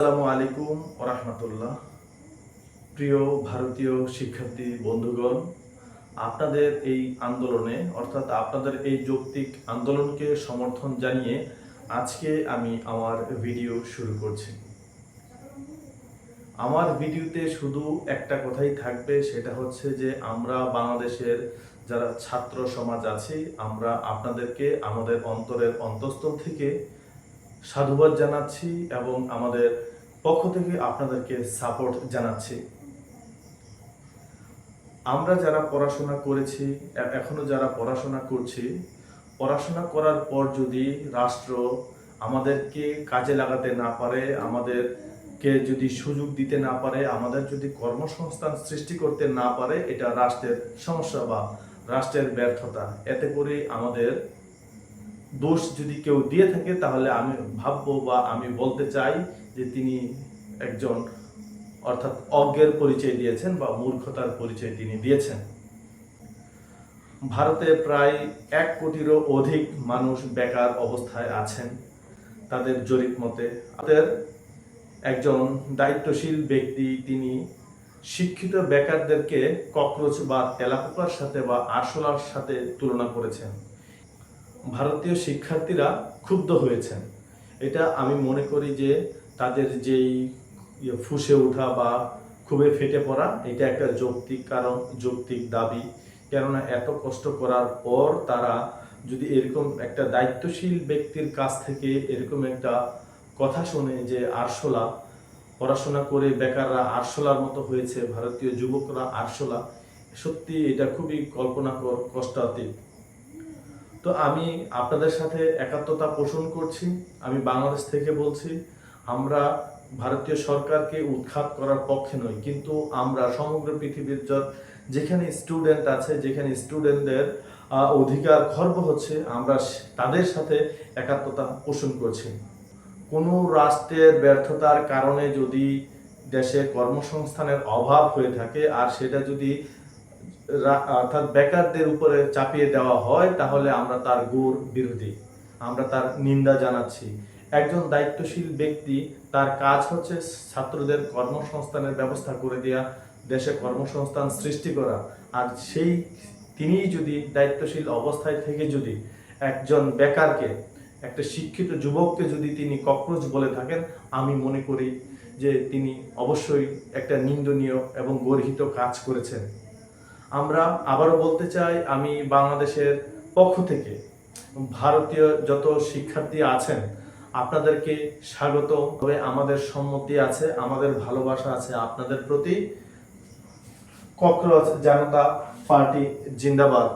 আসসালামু আলাইকুম ওয়া রাহমাতুল্লাহ। প্রিয় ভারতীয় শিক্ষার্থী বন্ধুগণ, আপনাদের এই আন্দোলনে অর্থাৎ আপনাদের এই যৌক্তিক আন্দোলনকে সমর্থন জানিয়ে আজকে আমি আমার ভিডিও শুরু করছি। আমার ভিডিওতে শুধু একটা কথাই থাকবে, সেটা হচ্ছে যে আমরা বাংলাদেশের যারা ছাত্র সমাজ আছি, আমরা আপনাদেরকে আমাদের অন্তরের অন্তঃস্থল থেকে সাধুবাদ জানাচ্ছি এবং আমাদের পক্ষ থেকে আপনাদেরকে সাপোর্ট জানাচ্ছি। আমরা যারা পড়াশোনা করেছি, এখনো যারা পড়াশোনা করছি, পড়াশোনা করার পর যদি রাষ্ট্র আমাদেরকে কাজে লাগাতে না পারে, আমাদেরকে যদি সুযোগ দিতে না পারে, আমাদের যদি কর্মসংস্থান সৃষ্টি করতে না পারে, এটা রাষ্ট্রের সমস্যা বা রাষ্ট্রের ব্যর্থতা। এতে করে আমাদের দোষ যদি কেউ দিয়ে থাকে, তাহলে আমি ভাববো বা আমি বলতে চাই যে তিনি একজন অর্থাৎ অজ্ঞের পরিচয় দিয়েছেন বা মূর্খতার পরিচয় তিনি দিয়েছেন। ভারতে প্রায় 1 কোটিরও অধিক মানুষ বেকার অবস্থায় আছেন তাদের জরিপ মতে। তাদের একজন দায়িত্বশীল ব্যক্তি তিনি শিক্ষিত বেকারদেরকে ককরোচ বা তেলাপোকার সাথে বা আরশোলার সাথে তুলনা করেছেন। ভারতীয় শিক্ষার্থীরা ক্ষুব্ধ হয়েছেন। এটা আমি মনে করি যে তাদের যেই ফুঁসে ওঠা বা ক্ষোভে ফেটে পড়া, এটা একটা যৌক্তিক কারণ, যৌক্তিক দাবি। কেননা এত কষ্ট করার পর তারা যদি এরকম একটা দায়িত্বশীল ব্যক্তির কাছ থেকে এরকম একটা কথা শোনে যে আরশোলা, পড়াশোনা করে বেকাররা আরশোলার মতো হয়েছে, ভারতীয় যুবকরা আরশোলা, সত্যি এটা খুবই কল্পনাকর, কষ্টাতীত। তো আমি আপনাদের সাথে একাত্মতা পোষণ করছি। আমি বাংলাদেশ থেকে বলছি, আমরা ভারতীয় সরকারকে উৎখাত করার পক্ষে নই, কিন্তু আমরা সমগ্র পৃথিবীর যেখানে স্টুডেন্ট আছে, যেখানে স্টুডেন্টদের অধিকার খর্ব হচ্ছে, আমরা তাদের সাথে একাত্মতা পোষণ করছি। কোনো রাষ্ট্রের ব্যর্থতার কারণে যদি দেশে কর্মসংস্থানের অভাব হয়ে থাকে আর সেটা যদি অর্থাৎ বেকারদের উপরে চাপিয়ে দেওয়া হয়, তাহলে আমরা তার ঘোর বিরোধী, আমরা তার নিন্দা জানাচ্ছি। একজন দায়িত্বশীল ব্যক্তি, তার কাজ হচ্ছে ছাত্রদের কর্মসংস্থানের ব্যবস্থা করে দেওয়া, দেশে কর্মসংস্থান সৃষ্টি করা। আর তিনিই যদি দায়িত্বশীল অবস্থায় থেকে যদি একজন বেকারকে, একটা শিক্ষিত যুবককে যদি তিনি ককরোচ বলে থাকেন, আমি মনে করি যে তিনি অবশ্যই একটা নিন্দনীয় এবং গর্হিত কাজ করেছেন। আমরা আবারও বলতে চাই, আমি বাংলাদেশের পক্ষ থেকে ভারতীয় যত শিক্ষার্থী আছেন আপনাদেরকে স্বাগত। তবে আমাদের সম্মতি আছে, আমাদের ভালোবাসা আছে আপনাদের প্রতি। ককরোচ জনতা পার্টি জিন্দাবাদ।